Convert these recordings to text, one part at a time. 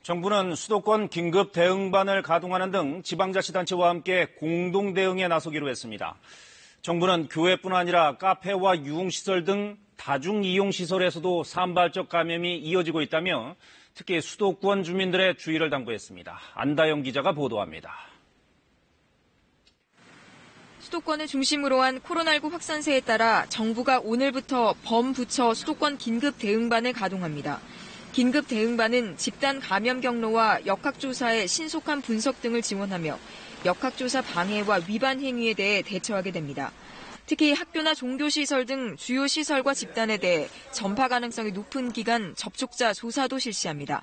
정부는 수도권 긴급 대응반을 가동하는 등 지방자치단체와 함께 공동 대응에 나서기로 했습니다. 정부는 교회뿐 아니라 카페와 유흥시설 등 다중이용시설에서도 산발적 감염이 이어지고 있다며 특히 수도권 주민들의 주의를 당부했습니다. 안다영 기자가 보도합니다. 수도권을 중심으로 한 코로나19 확산세에 따라 정부가 오늘부터 범부처 수도권 긴급 대응반을 가동합니다. 긴급 대응반은 집단 감염 경로와 역학조사의 신속한 분석 등을 지원하며 역학조사 방해와 위반 행위에 대해 대처하게 됩니다. 특히 학교나 종교시설 등 주요 시설과 집단에 대해 전파 가능성이 높은 기간 접촉자 조사도 실시합니다.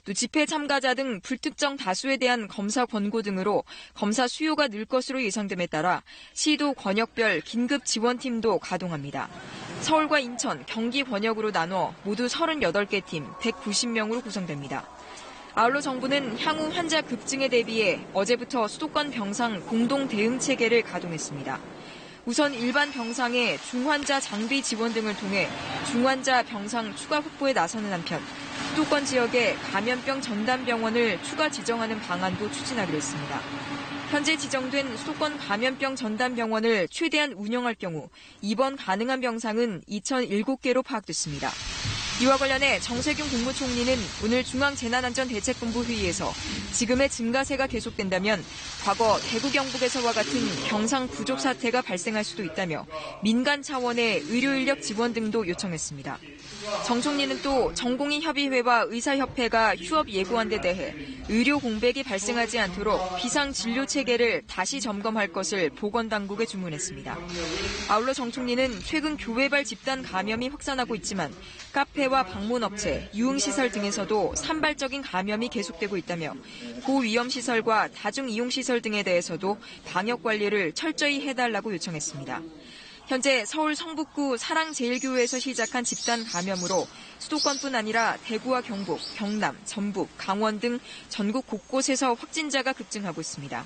또 집회 참가자 등 불특정 다수에 대한 검사 권고 등으로 검사 수요가 늘 것으로 예상됨에 따라 시도 권역별 긴급 지원팀도 가동합니다. 서울과 인천, 경기 권역으로 나눠 모두 38개 팀 190명으로 구성됩니다. 아울러 정부는 향후 환자 급증에 대비해 어제부터 수도권 병상 공동 대응 체계를 가동했습니다. 우선 일반 병상의 중환자 장비 지원 등을 통해 중환자 병상 추가 확보에 나서는 한편 수도권 지역에 감염병 전담병원을 추가 지정하는 방안도 추진하기로 했습니다. 현재 지정된 수도권 감염병 전담병원을 최대한 운영할 경우 입원 가능한 병상은 2,007개로 파악됐습니다. 이와 관련해 정세균 국무총리는 오늘 중앙재난안전대책본부 회의에서 지금의 증가세가 계속된다면 과거 대구 경북에서와 같은 병상 부족 사태가 발생할 수도 있다며 민간 차원의 의료인력 지원 등도 요청했습니다. 정 총리는 또 전공의협의회와 의사협회가 휴업 예고한 데 대해 의료 공백이 발생하지 않도록 비상진료체계를 다시 점검할 것을 보건당국에 주문했습니다. 아울러 정 총리는 최근 교회발 집단 감염이 확산하고 있지만 카페와 방문업체, 유흥시설 등에서도 산발적인 감염이 계속되고 있다며 고위험시설과 다중이용시설 등에 대해서도 방역관리를 철저히 해달라고 요청했습니다. 현재 서울 성북구 사랑제일교회에서 시작한 집단 감염으로 수도권뿐 아니라 대구와 경북, 경남, 전북, 강원 등 전국 곳곳에서 확진자가 급증하고 있습니다.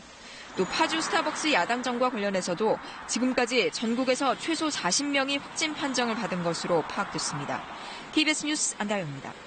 또 파주 스타벅스 야당점과 관련해서도 지금까지 전국에서 최소 40명이 확진 판정을 받은 것으로 파악됐습니다. KBS 뉴스 안다영입니다.